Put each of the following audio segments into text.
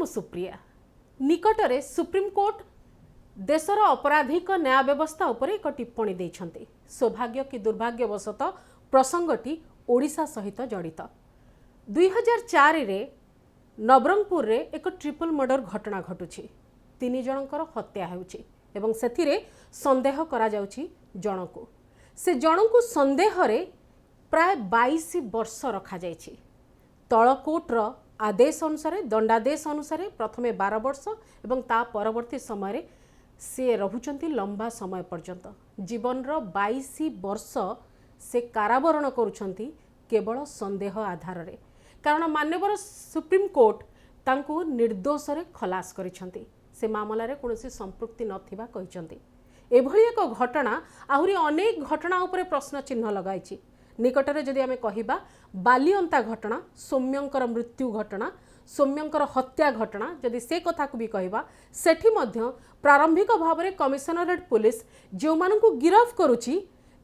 Supriya निकटरे supreme court देशर अपराधिक न्याय व्यवस्था उपर एक टिप्पणी देइछन्ति। सौभाग्य कि दुर्भाग्यवशत प्रसंगटी ओडिशा सहित जड़ित। 2004 रे नवरंगपुर रे एक ट्रिपल मर्डर घटना घटुछि। 3 जनकर हत्या हेउछि एवं सेथिरे संदेह करा जाउछि जनकु। से जनकु संदेह रे प्राय 22 वर्ष रखा जाइछि। तल कोर्टर आदेश अनुसार दंडादेश अनुसार प्रथमे 12 वर्ष एवं ता परवर्ती समय से रहुचंती लंबा समय पर्यंत जीवन रो 22 वर्ष से कारावरण करुछंती केवल संदेह आधार रे। कारण माननीय सुप्रीम कोर्ट तांको निर्दोष रे खलास करिछंती। से मामला रे कोनोसी संपृक्ति नथिबा कहिछंती। एभली एक घटना आहुरी अनेक घटना उपरे प्रश्न चिन्ह लगाइछि। निकटरे जदि आमे कहिबा बालियंता घटना, सौम्यंकर मृत्यु घटना, सौम्यंकर हत्या घटना जदि से कथा को भी कहिबा सेठी मध्य प्रारंभिक भाव में कमिशनरेट पुलिस जो मानकु गिरफ करुछि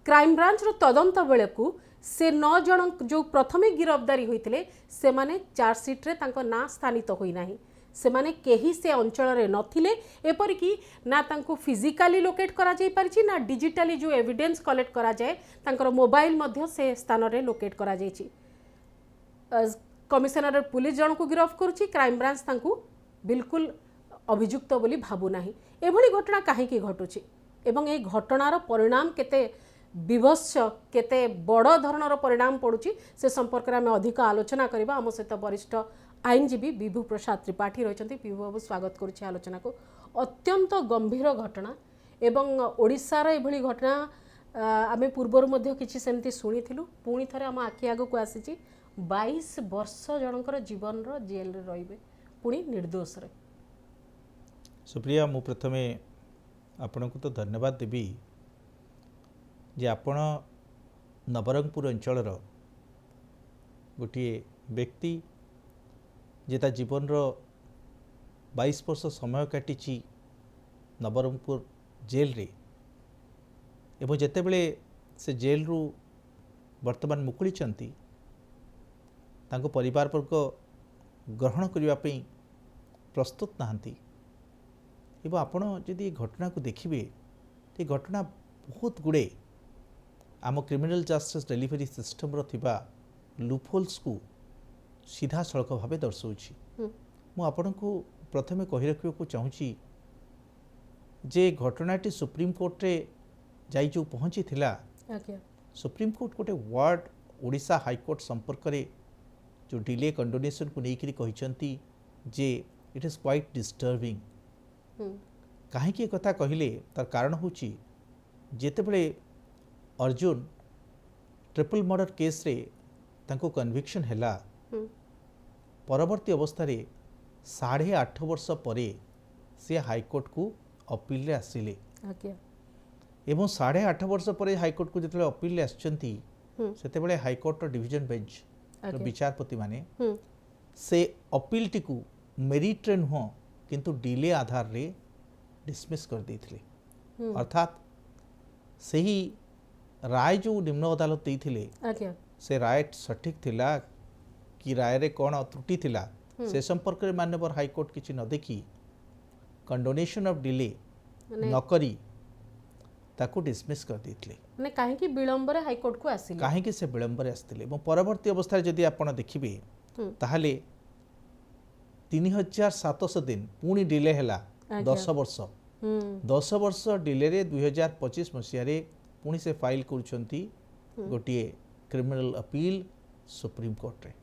क्राइम ब्रांच रो तदंत बेले को से 9 जन जो प्रथमे गिरफ्तारी होइतिले से माने चार्जशीट रे तांको ना स्थानित होई नाही। से माने केही से अंचल रे नथिले एपरिकी ना तांको फिजिकली लोकेट करा जाई परिछि ना डिजिटली जो एविडेंस कलेक्ट करा जाए तांकर मोबाइल मध्य से स्थान रे लोकेट करा जाईछि। कमिशनरेट पुलिस जन को गिरफ्त करुछि, क्राइम ब्रांच तांको बिल्कुल अभियुक्त बोली भाबु नाही। एभली घटना काहेकि घटुछि एवं ए घटनार परिणाम केते विभत्स केते बड़ धरणर परिणाम पड़ुछि से संपर्क में अधिक आलोचना करबा। आम सहित वरिष्ठ आईनजीवी विभू प्रसाद त्रिपाठी रहिछन्ति। विभू बाबू स्वागत करुछि आलोचना को। अत्यंत गंभीर घटना एवं ओडिशार एभली घटना आमे पूर्वर मध्य किछि सेमति सुनिथिलु। पुणी थरे आम आखि आगो को आसीछि 22 वर्ष जनकर जीवन रो जेल रे रहिबे पुणी निर्दोष रे। सुप्रिया मु प्रथमे आपण को तो धन्यवाद देबी जे आपण नवरंगपुर अंचल गोटे व्यक्ति जेता जीवन रो 22 वर्ष समय काटिची नवरंगपुर जेल रे एवं जेतेबेले से जेल रु वर्तमान मुकुली चंती तांको परिवार वर्ग ग्रहण करने प्रस्तुत नहांती एवं आपण जदि घटना को देखिए ये घटना बहुत गुड़े आम क्रिमिनल जस्टिस डेलीवरी सिस्टम थिबा लूपहोल्स को सीधा सड़क भाव दर्शाऊँगी। मुझे को प्रथमे कही रखा चाहूँगी जे घटनाटी सुप्रीम कोर्ट रे जाई जो पहुँची थिला सुप्रीम कोर्ट गोटे वार्ड ओडिशा हाईकोर्ट संपर्क में जो डिले कंडोनेशन को लेकर कहते जे इट इज क्वाइट डिस्टर्बिंग। कहीं कथा कहले तार कारण होची जेतेबेले अर्जुन ट्रिपल मर्डर केस रे तांको कन्विक्शन हैला परवर्ती अवस्था रे 8.5 वर्ष परे से हाईकोर्ट को अपील रे आसिले एवं 8.5 वर्ष परे हाईकोर्ट को जिते अपील आसचंती सेतेबेले हाईकोर्ट डिविजन बेंच विचारपति माने से अपील टी को मेरिट रे नुह किंतु डिले आधार रे डिसमिस कर देथिले। अर्थात सही राय जो निम्न अदालत देथिले से राय सठिक थिला कि राय रे कौन त्रुटि थिला से संपर्क में माननीय हाईकोर्ट किसी न देखी कंडोनेशन ऑफ डिले न करी ताको डिसमिस कर देथिले। माने काहे कि विलंब रे हाईकोर्ट को आसिले काहे कि से विलंब रे आस्तिले एवं परवर्ती अवस्था जदि आपण देखिबे ताहाले 3700 दिन पुणी डिले हैला 10 वर्ष 10 वर्ष डिले रे 2025 मसिया रे पुणी से फाइल करूछंती गोटे क्रिमिनल अपील सुप्रीम कोर्ट रे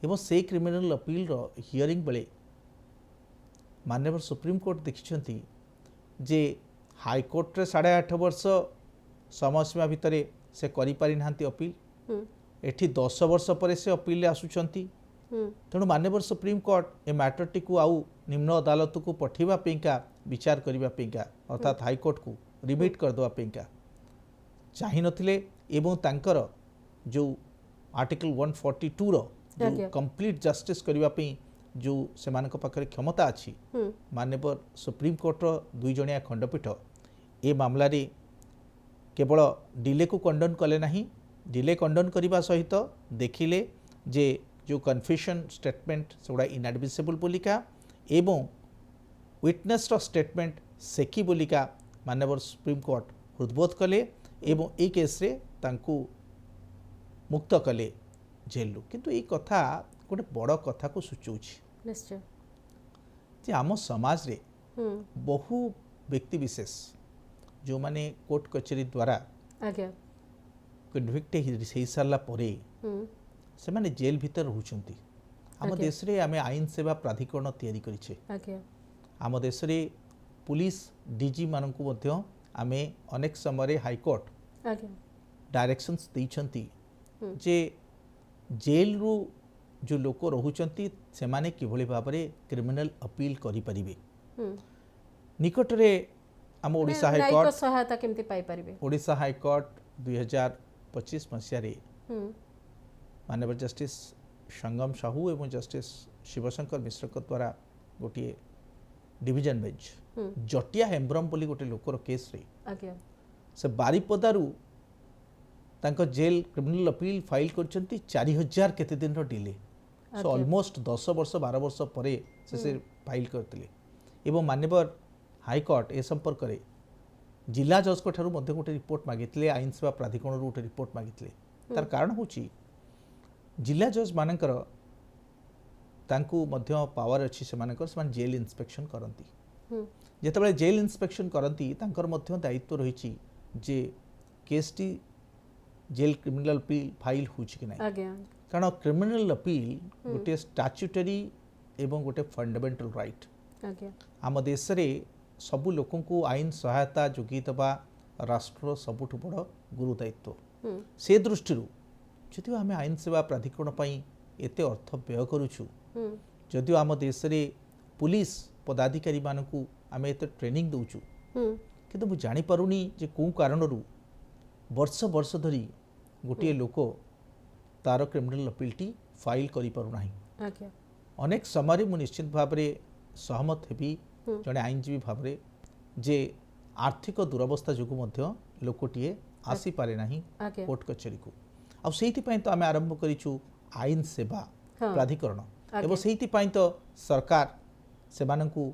एवं से क्रिमिनल अपील रो हियरिंग बेले माननीय सुप्रीम कोर्ट देखिछंती जे हाईकोर्ट रे 8.5 वर्ष समय सीमा भितर से करि पारि नांती अपील एठी 10 वर्ष पर से अपील आसुछंती। तेणु माननीय supreme court a matter T को आउ निम्न अदालत को पठेबा पेका विचार करबा पेका अर्थात हाईकोर्ट को रिमिट कर दवा पेका चाहि नथिले एवं तांकर जो आर्टिकल 142 रो जो कंप्लीट जस्टिस करबा पे जो सेमानक पाखरे क्षमता अछि माननीय सुप्रीम कोर्ट रो 2 जणिया खंडपीठ ए मामला रे केवल डिले को कंडन कले नहीं डिले कंडन करने सहित देखिले जे जो कन्फेशन स्टेटमेंट सेगुड़ा इनएडमिसिबल बोलिका एवं विटनेसर स्टेटमेंट सेकी बोलिका माननीय सुप्रीमकोर्ट हृदबोध कले एवं ए केस्रे तांकू मुक्त कले जेलू किंतु ये कथा गोटे बड़ कथा को सूचौछि निश्चय जे आम समाज रे बहु व्यक्ति विशेष जो माने कोर्ट कचेरी द्वारा आज्ञा कन्विक्ट हो सारा परे से माने जेल भीतर रहउछंती आम आज्ञा। देश रे आमे आईन सेवा प्राधिकरण तैयारी करिछे आज्ञा आम देश रे पुलिस डीजी मानकु मध्य आमे अनेक समय हाईकोर्ट आज्ञा डायरेक्शंस दैछंती जे जेल रु जो लोक रहउछंती से माने किभली भाबरे क्रिमिनल अपील करि परिबे निकट रे आम ओडिशा न्यायिक हाईकोर्ट सहायता केमती पाई परिबे ओडिशा हाईकोर्ट 2025 मसीह माननीय जस्टिस संगम साहू एवं जस्टिस शिवशंकर मिश्र द्वारा गोटे डिविजन बेंच जटिया हेम्ब्रम बोली गोटे लोकर केस रे आज्ञा से बारिपदारू तांको जेल क्रिमिनल अपील फाइल करछंती 4000 केते दिन रो डिले सो आज्ञा। ऑलमोस्ट 10 वर्ष 12 वर्ष परे से फाइल करथिले एवं माननीय हाईकोर्ट ए संपर्क रे जिला जज को ठारू मध्य गोटे रिपोर्ट मागितले आईन सेवा प्राधिकरण गोटे रिपोर्ट मागितले तार कारण होची जिला जज मानकर तांकू मध्य पावर अच्छी से मानकर से जेल इंस्पेक्शन करती जेतेबेले जेल इंस्पेक्शन करती तांकर मध्य दायित्व रही जे केसटी जेल क्रिमिनल अपील फाइल होची कि नहीं आज्ञा कारण क्रिमिनल अपील गोटे स्टैट्यूटरी एवं गोटे फंडामेंटल राइट आज्ञा आम देश रे सबु लोकों को आईन सहायता जोगी दबा राष्ट्र सबुठ बड़ गुरु दायित्व से दृष्टि जदिव आम आईन सेवा प्राधिकरण पई एते अर्थ व्यय करूछु जदिव आम देश रे पुलिस पदाधिकारी मानकू आम एते ट्रेनिंग दउछु किंतु मु जानि पारुनी जे को कारणरू वर्ष वर्ष धरी गोटे लोक तार क्रिमिनल अपीलटी फाइल करि पारु नाही आज्ञा अनेक समय मु निश्चित भाव में सहमत हेबी जड़े आईनजीवी भाव में जे आर्थिक दुरवस्था जो लोकटीए आसी पारे नाही आज्ञा कोर्ट कचेरी को आ सेहिति तो आम आरंभ करिछु आईन सेवा प्राधिकरण एवं सेहिति तो सरकार से मानकू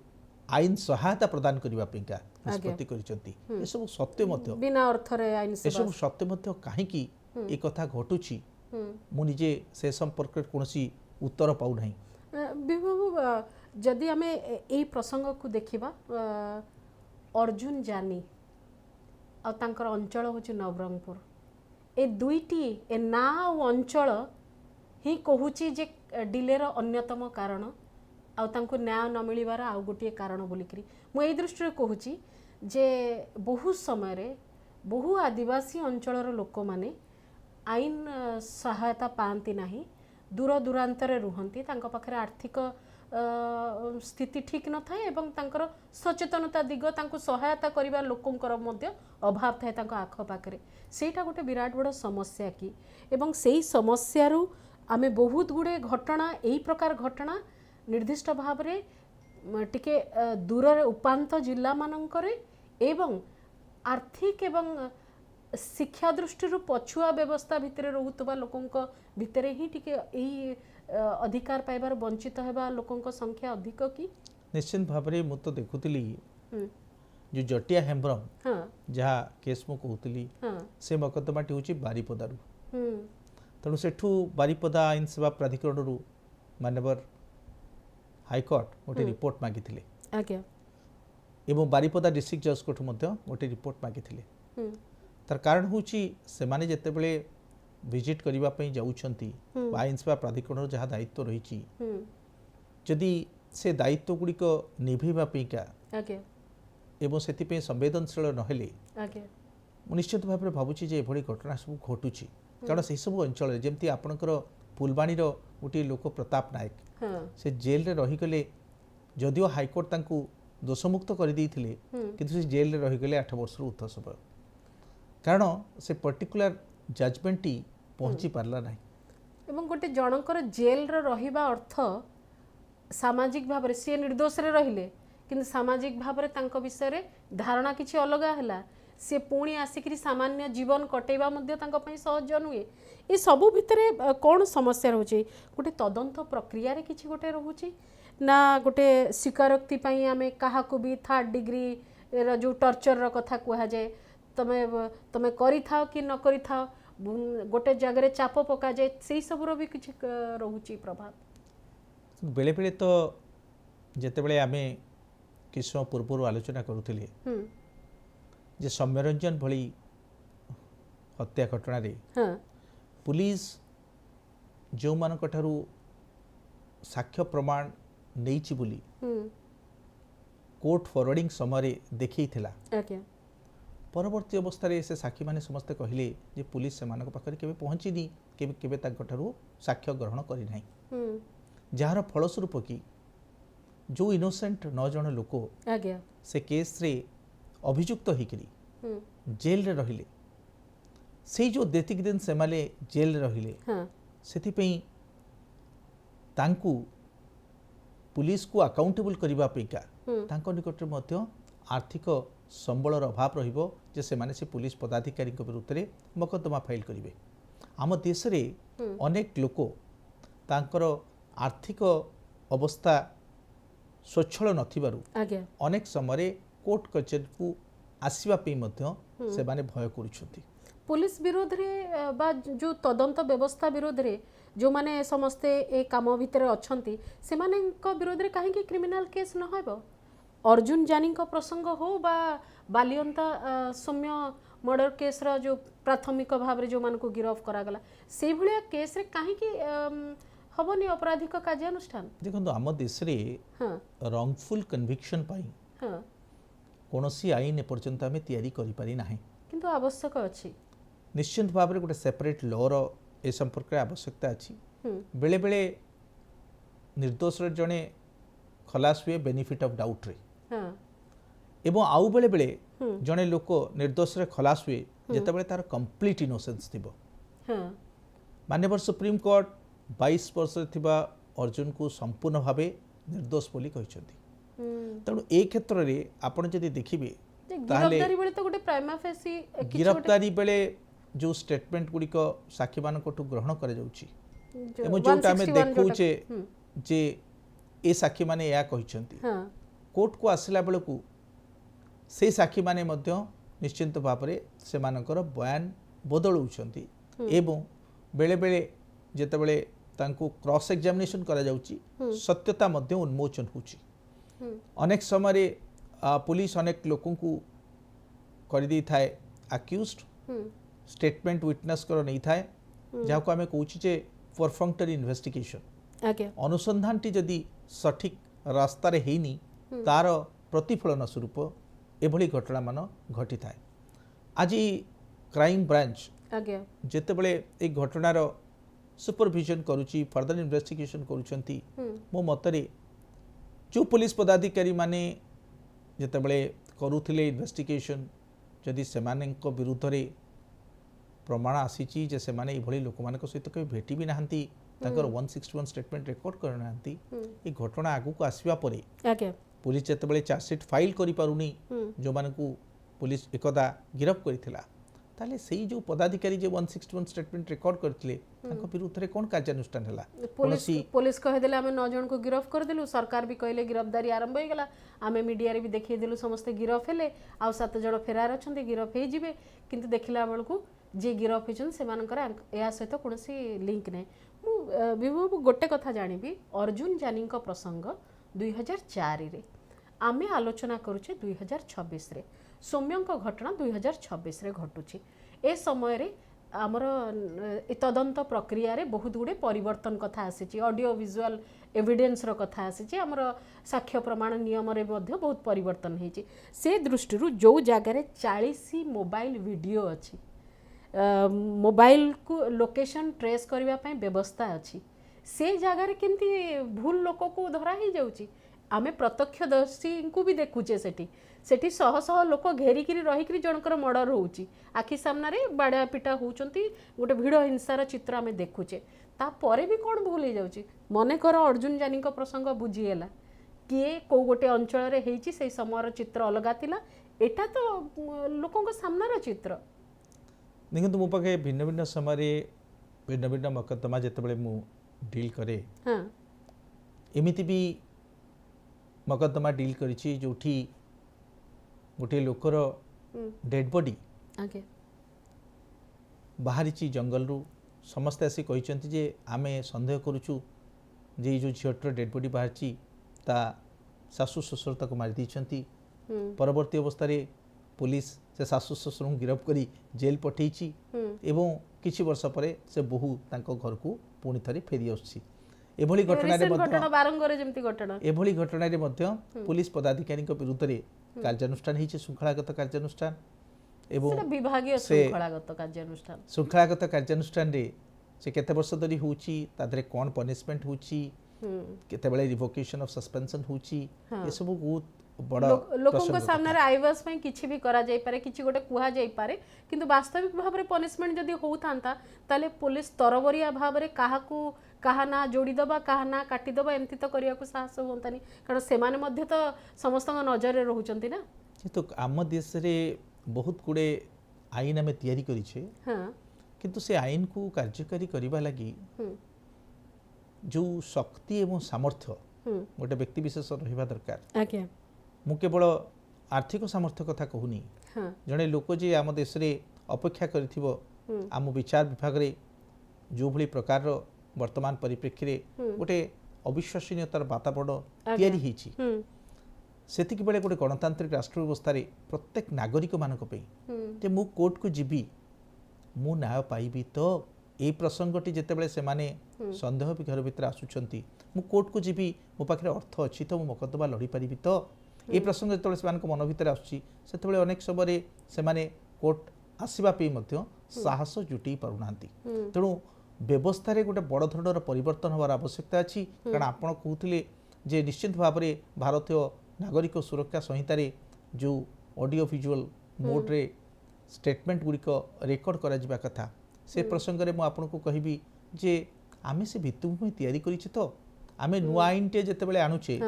आईन सहायता प्रदान करबा पिंका निष्पत्ति करिसंती ए सब सत्य मध्य बिना अर्थ रे आईन ए सेवा सब सत्य मध्य काहेकि ए कथा घटुछि मु निजे से संपर्क कोनसी उत्तर पाउ नाही विभू जदि आम यही प्रसंग को देखा अर्जुन जानी आ तांकर अंचल हूँ नवरंगपुर ए दुईटी ए ना अंचल ही कहूची जे डिलेर अन्यतम कारण आ तांको न्याय न मिलिबार आउ गोटे कारण बोलिकरी मु एई दृष्टि कहूची जे बहु समय रे बहु आदिवासी अंचलर लोक माने आईन सहायता पाती नाही दूर दूरांतरे रुहंती तांको पाखरे आर्थिक स्थिति ठीक न थाए एवं तांकर सचेतनता दिग तांको सहायता करिबा लोकंकर मध्य अभाव थाए तांको आख पाखरे सेटा गोटे विराट बड़ समस्या की एवं सेही समस्यारू आमे बहुत गुडे घटना एही प्रकार घटना निर्दिष्ट भाव रे टिके दूर उपांत जिला मानकरे एवं आर्थिक एवं शिक्षा दृष्टि पछुआ व्यवस्था भितर रोहुतबा लोकंक भितरे ही टिके एही अधिकार पाइबार वंचित हेबा लोकंक संख्या अधिक की निश्चित भाव में मु तो देखुली जो जटिया हेम्ब्रम जहाँ केस मु कहूली से मकदमाटी हूँ बारिपदारू तेणु सेठू बारिपदा आईन सेवा प्राधिकरण माननीय हाईकोर्ट गोटे रिपोर्ट मागिथिले आज्ञा एवं बारिपदा डिस्ट्रिक्ट जज कोठू गोटे रिपोर्ट मागिथिले तार कारण हूँ से माने जेतेबेले विजिट करने जाऊँगी आईन सेवा प्राधिकरण जहाँ दायित्व रही जदि से दायित्व गुड़िक निभेवापा एवं से संवेदनशील नहेले निश्चित भाव में भावुँ जे एभली घटना सब घटुची कारण से सब अंचल जमती आपणकर फुलबाणी गोटे लोक प्रताप नायक से जेल रे रहीगले जदिव हाईकोर्ट तांकू दोषमुक्त कर देइथिले किंतु से जेल रे रहीगले 8 वर्ष ऊर्ध्व समय कारण से पर्टिकुलर जजमेंट टी पहुँची पारला नहीं एवं गोटे जनकर जेल रे रहिबा अर्थ सामाजिक भाव में सी निर्दोष रे रहिले किंतु सामाजिक भाव में तांको विषय रे धारणा किछि अलगा हला से पुणी आसिक सामान्य जीवन कटेबा मध्य तांको पई सहज नुहे ये सबू भितर कौन समस्या रोचे गोटे तदंत प्रक्रिया रे किछि गोटे रोचे ना गोटे स्वीकारोक्ति पाई आमे काहाकू भी 3rd डिग्री जो टर्चर रो कथा कुहा जाए तमे तमे करी थाओ कि न करी थाओ गोटे जगह चाप पका जाए से सब रो भी किछि रहउची प्रभाव बेले बेले तो जेतेबेले आमे किछ समय पूर्व आलोचना करूथिले जे सौम्यरंजन भली हत्या घटना रे हाँ पुलिस जो मानक ठारू साक्ष्य प्रमाण नहीं बोली कोर्ट फरवर्डिंग समय देखी थिला आज्ञा परवर्ती अवस्था से साक्षी माने समस्ते कहले जे पुलिस से मानक पाखरे केबे पहुंचीनी केबे केबे तांको ठारू साक्ष्य ग्रहण करी नाही जार फलस्वरूप कि जो इनोसेंट 9 जन लोक आज्ञा से केस रे अभियुक्त होकरी जेल रे रहिले से जो देतिक दिन से माले जेल रे रहिले हाँ सेति पई तांकू पुलिस को अकाउंटेबल करबा पेका तांको निकट मध्य आर्थिक संबलर अभाव रहिबो जे से माने से पुलिस पदाधिकारी के विरुद्ध रे मकदमा फाइल करिवे आम देश रे अनेक लोक तांकर आर्थिक अवस्था स्वच्छल नथिबारु आज्ञा अनेक समय कोर्ट कचेरी को आसीबा पे मध्य से माने भय करूछथि पुलिस विरोध रे बा जो तदंत व्यवस्था विरोध रे जो माने समस्ते ए काम भितर अछंती से माने को विरोध रे काहे कि क्रिमिनल केस न होबो अर्जुन जानी को प्रसंग हो बा बालियंता सौम्य मर्डर केस रा जो प्राथमिक भाव रे जो मान को गिरफ्त करा गला से भलिया केस रे काहे कि हबनी अपराधिक कार्यानुष्ठान देखो आम देश रे हाँ रॉन्गफुल कन्विक्शन पाई हाँ कोनोसी आईन एपर्यंत आमे तैयारी करि पारि नाही किंतु आवश्यक अछि निश्चित भाव रे गोटे सेपरेट लॉ रो ए संपर्क आवश्यकता अछि बेले बेले निर्दोष रे जणे खलास हुए बेनिफिट ऑफ डाउट रे हाँ एवं आउ बेले बेले जणे लोक निर्दोष रे खलास हुए जेते बेले तार कंप्लीट इनोसेंस थिबो हाँ माननीय सुप्रीम कोर्ट 22 वर्ष थिबा अर्जुन को संपूर्ण भावे निर्दोष बोली कहिसथि तेणु ए क्षेत्र रे आपण जदि देखिबे गिरफ्तारी बेले तो गोटे प्राइमा फेसी गिरफ्तारी बेले जो स्टेटमेंट गुडी को साक्षी मानकठू ग्रहण करे जाउची एवं जोटा हमें देखौचे जे ए साक्षी माने या कहिसथि कोर्ट को आसिला बेले को से साक्षी माने मध्य निश्चिंत भाव रे से मानकर बयान बदलउछंती एवं बेले बेले जेते बेले तांको क्रॉस एग्जामिनेशन करा जाउची सत्यता मध्य उन्मोचन होची अनेक समय रे पुलिस अनेक लोकों को कर दी थाए अक्यूज्ड स्टेटमेंट विटनेस कर नहीं थाए जहाँ को आमे कहूची जे परफंक्टरी इन्वेस्टिगेशन आज्ञा अनुसंधान टी जदि सठिक रास्ता रे हेनी तार प्रतिफलन स्वरूप एभली घटना मान घटी थाए आज क्राइम ब्रांच आज्ञा जेते बेले ए घटनार सुपरविजन करूची फर्दर इन्वेस्टिगेशन करूचंती मो मतरे जो पुलिस पदाधिकारी माने जेते बेले करूथिले इन्वेस्टिगेशन जदि सेमानक विरुद्ध रे प्रमाण आसीची जे सेमाने एभली लोक मानक सहित के भेटी भी नाहंती ताकर 161 स्टेटमेंट रेकॉर्ड कर नाहंती ए घटना आगु को आसीबा परे आज्ञा पुलिस जेते बेले चार्जशीट फाइल करि पारुनी जो मानकू पुलिस एकदा गिरफ्त करिथिला ताले सेही जो पदाधिकारी जे 161 स्टेटमेंट रेकॉर्ड करथिले ताको विरुद्ध रे कोन कार्यानुष्ठान हला पुलिस कह देले हमें 9 जन को गिरफ्त कर देलु सरकार भी कहले गिरफ्तारी आरंभ हो गला आमे मीडिया रे भी देखै देलु समस्त गिरफ्त हेले आ 7 जन फेरार अछंती गिरफ्त हे जिवे किंतु देखिला बेलकू जे गिरफ्त होचन से मानकर या सहित कोनसी लिंक नै मु विभु गोटे कथा जानिबी अर्जुन जानी को प्रसंग 2004 रे आमे आलोचना करूचे 2026 रे सौम्यंक घटना 2026 रे घटुची ए समय रे आमर तदंत प्रक्रिया रे बहुत गुड़े परिवर्तन कथा आसी ऑडियो विजुअल एविडेंस रो कथा आसी आमर साक्ष्य प्रमाण नियम रे मध्य बहुत परिवर्तन होईची से दृष्टि जो जगार 40 मोबाइल वीडियो अच्छी मोबाइल को लोकेशन ट्रेस करबा पई व्यवस्था अच्छी से जगार केमती भूल लोक को धरा ही जाउची आमे प्रत्यक्षदर्शी को भी देखुचे सेठी शह शह लोक घेरिकी रहीकि जनकर मर्डर होउची आखि सामने रे बाड़ा पिटा होउचंती गोटे भिड़ हिंसार चित्र आमे देखुचे तापरे भी कौन भूल हो जाउची मने कर अर्जुन जानी को प्रसंग बुझीगला किए को गोटे अंचल रे हेची से समयर चित्र अलगा थिला एटा तो लोकंक सामनार चित्र देखो मो पाखे भिन्न भिन्न समय भिन्न भिन्न मकद्दमा जिते बड़े मु डील करे हाँ एमिति भी मकद्दमा डील करिछि जोठी गोटे लोकर डेड बॉडी आगे बाहरी जंगल रु समस्ते आसी कहते जे आमे संदेह करुचु जे जो झीटर डेड बॉडी बाहरी ता शाशु शशुर ताको मारी दी परवर्ती अवस्था पुलिस से शाशु शशुर को गिरफ्त करी जेल पठेइछि एवं किछि वर्ष परे से बहु तांको घर को पुणी थरे फेरी आछि एभली घटना रे घटना बारंगरे जेमती घटना एभली घटना रे मध्य पुलिस पदाधिकारी विरुद्ध रे कार्यानुष्ठान हिचे श्रृंखलागत कार्यानुष्ठान एवं विभागीय श्रृंखलागत कार्यानुष्ठान श्रृंखलागत कार्यानुष्ठान रे से केते वर्ष धरी होउची तादरे कोन पनिशमेंट होउची केते बेले रिवोकेशन ऑफ सस्पेंशन होउची ए सब बहुत बड़ा लोकों को सामने आईवास में किछि भी करा जाई पारे किछि गोटे कुहा जाई पारे किंतु वास्तविक भाव रे पनिशमेंट जदी होउथांता ताले पुलिस तरबरिया भाव रे काहा ना जोड़ी दबा काहा ना काटी दबा एमती तो करिया को साहस होंतानी कारण से माने मध्य तो समस्त नजर रे रहउचंती ना तो आम देश रे बहुत गुड़े आईन आम तैयारी करिछे किंतु से आईन को कार्यकारी करबा लगी जो शक्ति एवं सामर्थ्य गोटे व्यक्ति विशेष रहिबा दरकार आज्ञा मु केवल आर्थिक सामर्थ्य कथा कहूनी जड़े लोक जे आम देश रे अपेक्षा करिथिबो आम विचार विभाग रे जो भली प्रकार वर्तमान परिप्रेक्षी रे गोटे अविश्वसनीयतार वातावरण तैयारी हिची सेतिक बेले गोटे गणतांत्रिक राष्ट्र व्यवस्था रे प्रत्येक नागरिक मानक पे जे मु कोर्ट को जीबी मु न्याय पाइबी तो ए प्रसंगटी जेते बेले से माने संदेह भी घर भीतर आसुचंती मु कोर्ट को जीबी मो पाखे अर्थ अच्छी तो मु मकद्दमा लड़ी पारिबी तो ए प्रसंग जेते से मन भीतर आसुची सेते बेले अनेक सबरे से माने कोर्ट आसीबा पे मध्य साहस जुटी पारुनांती तेणु व्यवस्था रे गोटे बड़ धरणर परिवर्तन होवार आवश्यकता अछि कारण आपण कहउथिले जे निश्चित भाव रे भारतीय नागरिक सुरक्षा संहिता रे जो ऑडियो विजुअल मोड रे स्टेटमेंट गुड़िक रेकर्ड करा जिबा कथा से प्रसंग रे मु आपन को कहबी जे आमे से भित्तिभूमि तैयारी करिछि तो आमे नुआ आईन टे जेते बेले आनुचे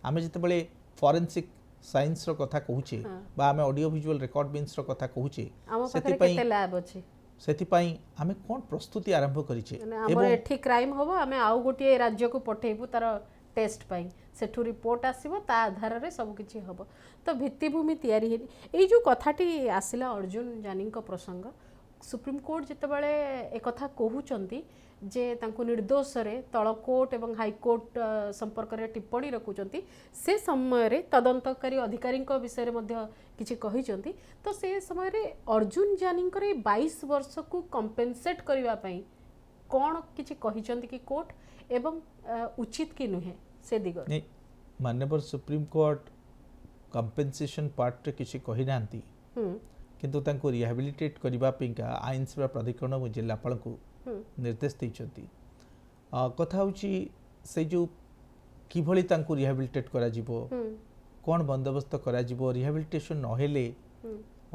आमे जेते बेले फॉरेंसिक साइंस रो कथा कहूचे बा आमे ऑडियो विजुअल रिकॉर्ड बीन्स रो कथा कहूचे सेति केते लैब अछि सेति पई आमे कोन प्रस्तुति आरंभ करिचे एवं एठी क्राइम होबो आमे आउ गोटे राज्य को पठेबु तार टेस्ट पाई सेठू रिपोर्ट आसीबो ता आधार रे सब किछि होबो तो भित्तिभूमि तैयारी एई जो कथाटी आसिला अर्जुन जानी को प्रसंग सुप्रीम कोर्ट जिते बड़े एक कथा कहउचंती जे तांको निर्दोष रे तळ कोर्ट एवं हाई कोर्ट संपर्क रे टिप्पणी रखुचंती से समय रे तदंतकारी अधिकारी विषय रे मध्य किछि कहिचंती तो से समय रे अर्जुन जानी करे 22 वर्ष को कंपेंसेट करबा पई कोन किछि कहिचंती कि कोर्ट एवं उचित कि नुहे से दिग नहीं माननीय सुप्रीम कोर्ट कंपेंसेशन पार्ट रे किछि कहि नांती किंतु तांको रिहैबिलिटेट करबा पिंका आईन सेवा प्राधिकरण जिलापाल को निर्देश दैछंती कथा होची से जो किभली तांको रिहैबिलिटेट करा जिवो कोन बंदोबस्त करा जिवो रिहैबिलिटेशन न हेले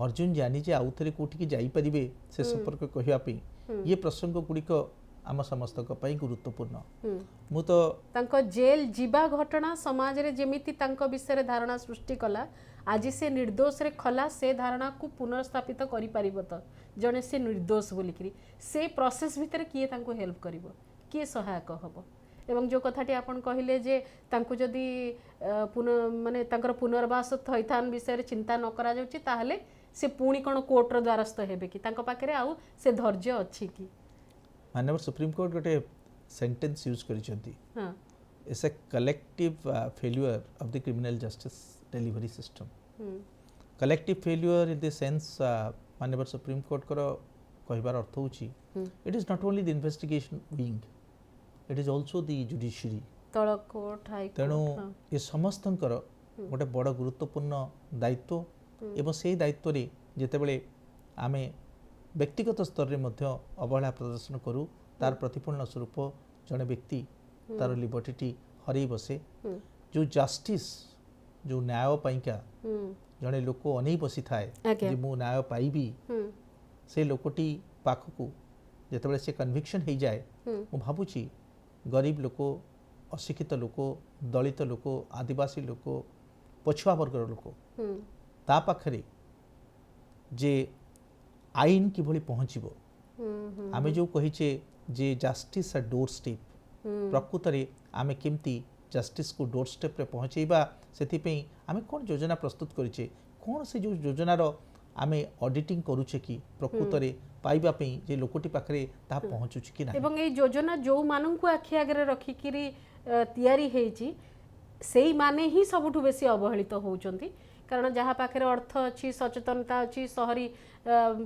अर्जुन जानी जे आउ थरे कोठी की जाई परिबे से संपर्क कहिया पे ये प्रसंग गुड़िक आम समस्त गुरुत्वपूर्ण मु तो तांको जेल जीवा घटना समाज रे जेमिति तांको विषय रे धारणा सृष्टि कला आज से निर्दोष रे खला से धारणा को पुनर्स्थापित करि परिबो तो जने से निर्दोष बोलिकरी से प्रोसेस भीतर किए तांको हेल्प करिवो किए सहायक हबो एवं जो कथाटी आपण कहिले जे तांको जदी माने तांकर पुनर्वास थैथान विषय रे चिंता न करा जाउची ताहले से पुणी कोन कोर्ट रो द्वारस्थ हेबे कि तांको पाखरे आउ से धैर्य अछि कि माननीय सुप्रीम कोर्ट गोटे सेंटेंस यूज करिसंती it's a collective failure of the criminal justice delivery system collective failure in the sense माननीय सुप्रीम कोर्ट कर कहिबार अर्थ होची it is not only the investigation wing it is also the judiciary तळ court high court तेणु ये समस्तंकर गोटे बड़ गुरुत्वपूर्ण दायित्व एवं से दायित्व रे जेतेबेले आमे व्यक्तिगत स्तर रे मध्य अवहेला प्रदर्शन करू तार प्रतिपूर्ण स्वरूप जड़े व्यक्ति तार लिबर्टी हरई बसे जो जस्टिस जो न्याय पाइका जड़े लोक अनै बसी थाए जे मु न्याय पाइबी से लोकटी पाखकू जेतेबेले से कन्विक्शन हो जाए मु भाबुची गरीब लोक अशिक्षित लोक दलित लोक आदिवासी लोक पछुआ वर्गर लोक ता पाखरे जे आईन किभली पहुँचबो आमे जो कहिचे जे जस्टिस डोर स्टेप प्रकृत रे आमे केमती जस्टिस को डोर स्टेप रे पहुँचेबा से आम कौन योजना प्रस्तुत करें कौन से जो योजनार आम ऑडिटिंग करुचे कि प्रकृत में पाइबा जे लोकटी पाखे ता पहुँचुच कि ना एवं ये योजना जो मानू आखि आगे रखिकी तैयारी होईची सेई माने ही सबुठु बेसी अवहेलित होउचंती कारण जहाँ पाखे अर्थ अच्छी सचेतनता अच्छी सहरी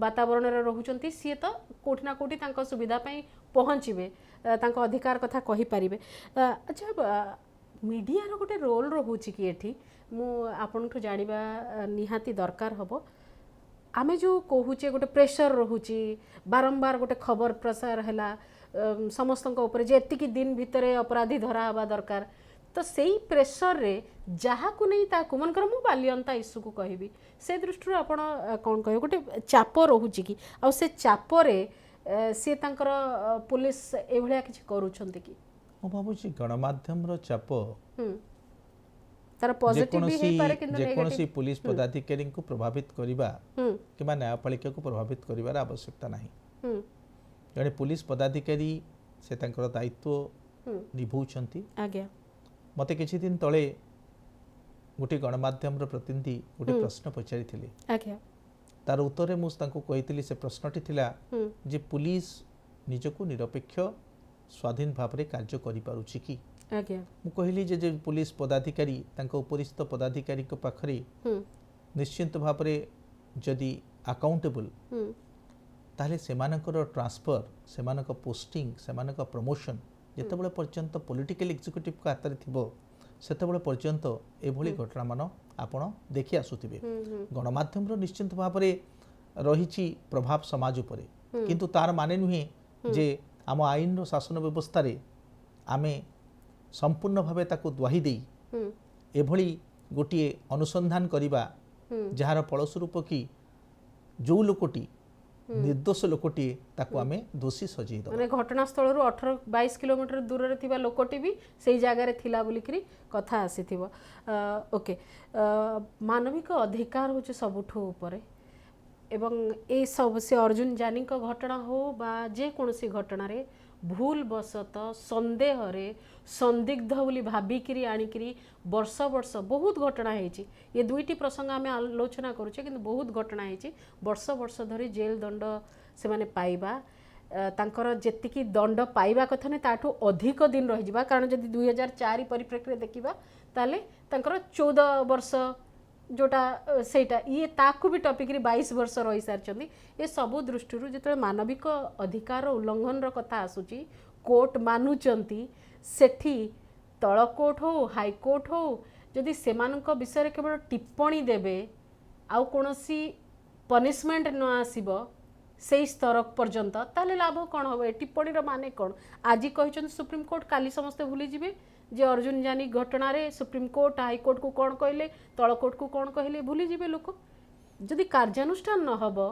वातावरण रोचंती सी तो कोठिना कोठी तांको सुविधा पई पहुँचे तांको अधिकार कथा कहि पारिबे। अच्छा मीडिया रो गोटे रोल रोहुची कि एठी मु आपनठु जानिबा निहाती दरकार हबो आमे जो कहूचे गोटे प्रेशर रोहुची बारंबार गोटे खबर प्रसार हैला समस्तक ऊपर जे एतिकी दिन भितरे अपराधी धरा हवा दरकार तो सेई प्रेशर रे जहाँ को नहीं ताकू मनकर मु बालियंता इश्यू को कहबी से दृष्टि आपण कौन कह गोटे चाप रोहुची कि आ से चाप रे सी तांकर पुलिस एभलिया किछि करूछंती कि मु भाबुची गणमाध्यम रो चाप तार पॉजिटिव भी हे पारे किंतु जेकोसी पुलिस पदाधिकारी को प्रभावित करिबा किबा न्यायपालिका को प्रभावित करिवार आवश्यकता नाही जने पुलिस पदाधिकारी से तांकर दायित्व निभौछंती आज्ञा मते किछि दिन तळे गोटे गणमाध्यम प्रतिनिधि गोटे प्रश्न पचारि थिले आज्ञा तार उत्तर मु तांको कहितली से प्रश्नटी थिला जे पुलिस निजको निरपेक्ष स्वाधीन भाव में कार्य करि पारुछि कि आज्ञा मु कहली जे पुलिस पदाधिकारी तांको उपरिस्थ पदाधिकारी को पाखरे निश्चित भाव में जदि अकाउंटेबल ताले सेमानकर ट्रांसफर सेमानक पोस्टिंग सेमानक प्रमोशन जेतेबेले पर्यंत पॉलिटिकल एग्जीक्यूटिव का हाथ में थिबो सेतेबेले पर्यंत एभली घटना मान आपण देखि आसुथिबे गणमाध्यम रो निश्चित भाव में रहिछि प्रभाव समाज उपरे किंतु तार माने नुहे जे आम आईन रो शासन व्यवस्था रे आमे संपूर्ण भावे ताको द्वाही देई एभली गोटिए अनुसंधान करिबा जहार फलस्वरूप कि जो लोकटी निर्दोष लोकटी ताको आमे दोषी सजई दो माने घटनास्थल रु 18-22 किलोमीटर दूर रे थिबा लोकटी भी सेई जागा रे थिला बोलिकरी कथा आसीथिबो ओके मानविक अधिकार होचे सबुठो ऊपर एवं ए सब से अर्जुन जानी को घटना हो बा जे कोनसी घटना रे भूल बसत संदेह रे संदिग्ध बोली भाबिकी आनिकी वर्ष वर्ष बहुत घटना होती ये दुईटी प्रसंग आम आलोचना करुचे किंतु बहुत घटना होती वर्ष वर्ष धरी जेल दंड से माने पाइबा तांकर जेतिकी दंड पाइबा कथा नहीं ताठू अधिक दिन रही जावा कारण जदि 2004 परिप्रेक्षी देखा ताले तांकर 14 वर्ष जोटा सेटा ये ताकू भी टपिक 22 वर्ष रही सारी ये सबू दृष्टि जो मानविक अधिकार उल्लंघन कथा आसूची कोर्ट मानुचंती सेठी तल कोर्ट हो हाईकोर्ट हो जदि सेमानक विषय केवल टिप्पणी देवे आउ कोनोसी पनिशमेंट न आसीबो से स्तर पर्यंत ताले लाभ कौन हम टिप्पणी माने कौन आज कहते सुप्रीम कोर्ट काली समस्ते भूली जिवे जे अर्जुन जानी घटना रे सुप्रीम कोर्ट हाईकोर्ट को कौन कहले तल कोर्ट को कौन कहले भूली जिवे लोक जदि कार्यानुष्ठान न हबो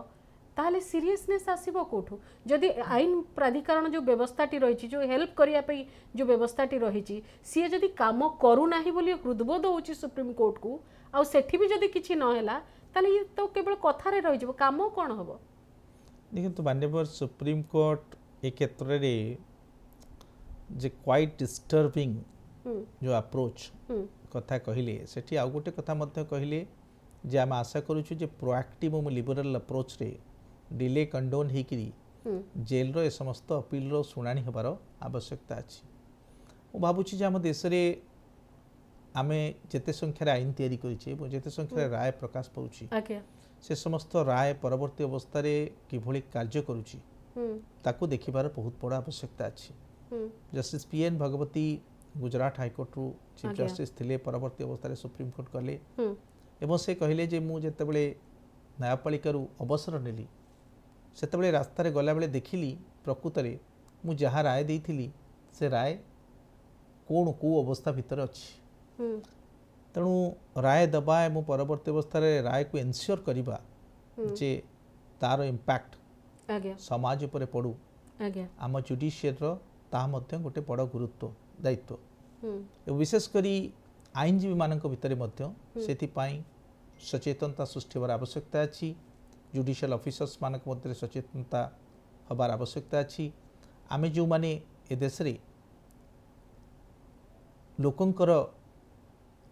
ताले सीरियसनेस आसीबो कोठू जदि आईन प्राधिकरण जो व्यवस्थाटी रही जो हेल्प करिया पई जो व्यवस्थाटी रही सी जदि काम करू नाही बोली हृदबोध होची सुप्रीम कोर्ट को आ सेठी भी जदि किछि न हैला ताले ये तो केवल कथारे रही जिवो काम कौन हबो देखो माननीय सुप्रीम कोर्ट ए क्षेत्र रे जे क्वाइट डिस्टर्बिंग जो अप्रोच कथा कहले सेठी आउ गोटे कथा मध्य कहले जे आम आशा करूछु जे प्रोएक्टिव और लिबरल अप्रोच रे डिले कंडोन हेकरी जेल रो ए समस्त अपील रो सुनानी हबार आवश्यकता अछि मु भाबुछि जे आम देश रे आमे जेते संख्या आईन तैयारी करिछे जेते संख्या राय प्रकाश पाउछि से समस्त राय परवर्ती अवस्था रे किभली कार्य करुछि ताकू देखिबार बहुत बड़ा आवश्यकता अछि justice PN Bhagwati Gujarat high court रु चीफ जस्टिस थिले परवर्ती अवस्था रे सुप्रीम कोर्ट कहले एवं से कहले जे मु जेतेबेले न्यायपालिका रु अवसर नेली सेतेबेले रास्ता रे गला बेले देखिली प्रकृत रे मु जहाँ राय देइथिली से राय कोन को अवस्था भीतर अछि तेणु राय दबा एवं परवर्ती अवस्था रे राय को एनश्योर करिबा जे तार इम्पैक्ट समाज उपरे पड़ू आम जुडिशियर रो ता मध्य गोटे बड़ गुरुत्व दायित्व विशेष करी आईनजीवी मानक भितर मध्य सेति पाई सचेतनता सृष्टि होबार आवश्यकता अछि जुडिशियल ऑफिसर्स मानक मध्य सचेतनता होबार आवश्यकता अछि आमे जो माने ए देश रे लोकंकर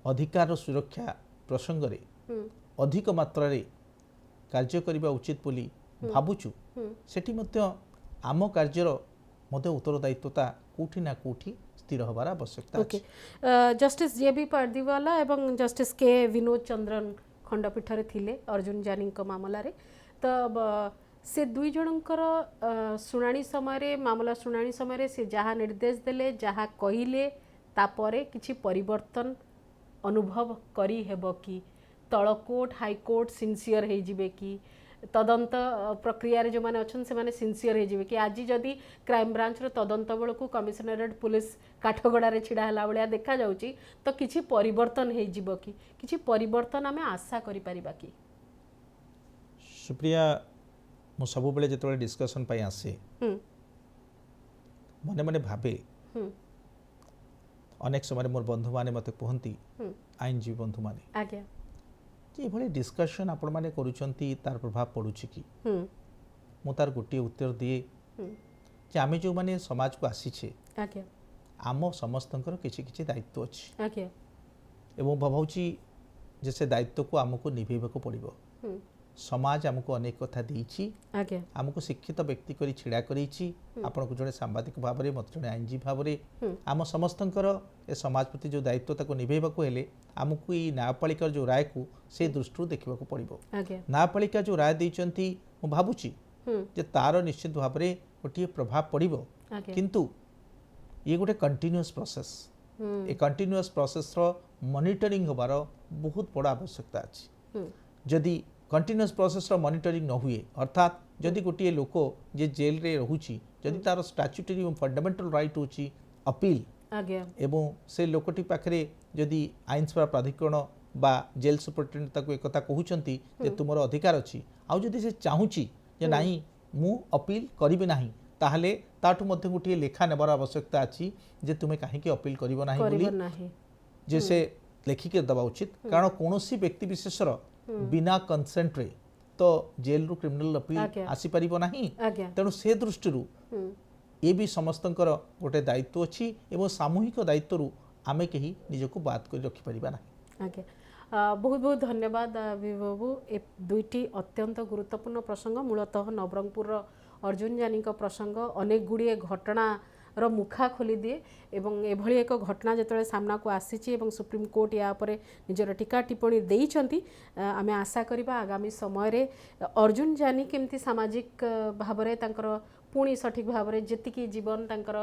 अधिकार सुरक्षा प्रसंग रे अधिक मात्रा रे कार्य करबा उचित बोली भाबुचु सेठी मध्य आम कार्यर मध्य उत्तरदायित्वता कोठी ना कोठी स्थिर हबार आवश्यकता ओके जस्टिस जे.बी. पारदीवाला एवं जस्टिस के विनोद चंद्रन खंडपीठ रे थिले अर्जुन जानी मामला रे तो से दुई जनकर शुणाणी समय मामला शुणाणी समय से जहाँ निर्देश देले जहाँ कहिले तापरे किछि परिवर्तन अनुभव करी हेबो कि तल कोर्ट हाईकोर्ट सिनसियर हो जिवे कि तदंत प्रक्रिया जो माने अच्छन से माने सिनसियर हो जिवे कि आज जदि क्राइम ब्रांच रो तदंत बेल को कमिशनरेट पुलिस काठगड़ा रे छिड़ा हला बलिया देखा जाउची तो किछि परिवर्तन हो जिवो कि किछि परिवर्तन आमे आशा करि परिबा कि सुप्रिया मु सब बेले जेतबे डिस्कशन पई आसे मने मने भाबे अनेक समय मोर बंधु माने मते कहंती आईनजीवी बंधु माने आज्ञा जे भले डिस्कशन आपण माने करूछंती तार प्रभाव पडुछि कि मु तार गोटे उत्तर दिए जे आमे जो माने समाज को आसीछे आज्ञा आम समस्तंकर किछि किछि दायित्व अछि आज्ञा एवं भाबुछि जे से दायित्व को आमको निभेबको पड़िबो समाज आमको अनेक कथा देइछि आज्ञा आमको शिक्षित व्यक्ति करी छिड़ा करिछि आपण को जने सांबादिक भाव रे मत जने आईनजीवी भाव रे आम समस्तंकर ए समाज प्रति जो दायित्व ताको निभेबको हेले आमको ई न्यायपालिका जो राय को से दृष्टि देखिबाको पड़िबो आज्ञा न्यायपालिका जो राय देइचंती मु भाबुछि जे तार निश्चित भाव रे गोटे प्रभाव पड़िबो किंतु ये गोटे कंटिन्यूअस प्रोसेस ए कंटिन्यूअस प्रोसेस रो मॉनिटरिंग होबार बहुत बड़ा आवश्यकता अछि जदि कंटिन्यूअस प्रोसेस रो मॉनिटरिंग न हुए अर्थात जदि गोटे लोक जे जेल रे रहुछि जदि तार स्टैट्यूटरी एवं फंडामेंटल राइट होछि अपील आज्ञा एवं से लोकटी पाखरे जदि आईन सेवा प्राधिकरण बा जेल सुपरिटेंडेंट ताको एकता कहउचंती जे तुमर अधिकार अछि आ जदि से चाहुछि जे नाही मु अपील करिबे नाही ताहले ताठु मध्ये गोटे लेखा नेबार आवश्यकता अछि जे तुमे काहे कि अपील करिबो नाही बोली जे से लेखिक दबा उचित कारण कोनोसी व्यक्ति विशेषर बिना कंसेंट रे तो जेल रु क्रिमिनल अपील आसी परिबो नाही तेणु से दृष्टि ये भी समस्तंकर गोटे दायित्व अछि एवं सामूहिक दायित्व रु आमे केही निजको बात कर रखि परिबा नाही आज्ञा बहुत बहुत धन्यवाद बाबू ए दुईटी अत्यंत गुरुत्वपूर्ण प्रसंग मूलतः नवरंगपुर अर्जुन जानी प्रसंग अनेक गुड़िए घटना रो मुखा खोली दिए एवं एभली एक घटना जेतले सामना को आसीची एवं सुप्रीम कोर्ट या परे निजर टीका टिप्पणी देइछंती आमे आशा करिबा आगामी समय रे अर्जुन जानी केमती सामाजिक भाबरे तांकर पुणी सठिक भाबरे जेतिकी जीवन तांकर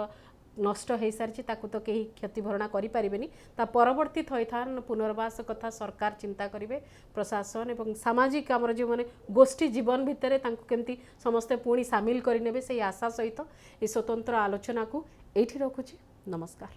नष्ट हो सारी ताकू तो कहीं क्षति भरणा करें ता परवर्ती थैथान पुनर्वास कथा सरकार चिंता करेंगे प्रशासन एवं सामाजिक आमर जो मैंने गोष्ठी जीवन भितर केमती समस्ते पुणी सामिल करने से आशा सहित ये स्वतंत्र आलोचना को एठी रखुची नमस्कार।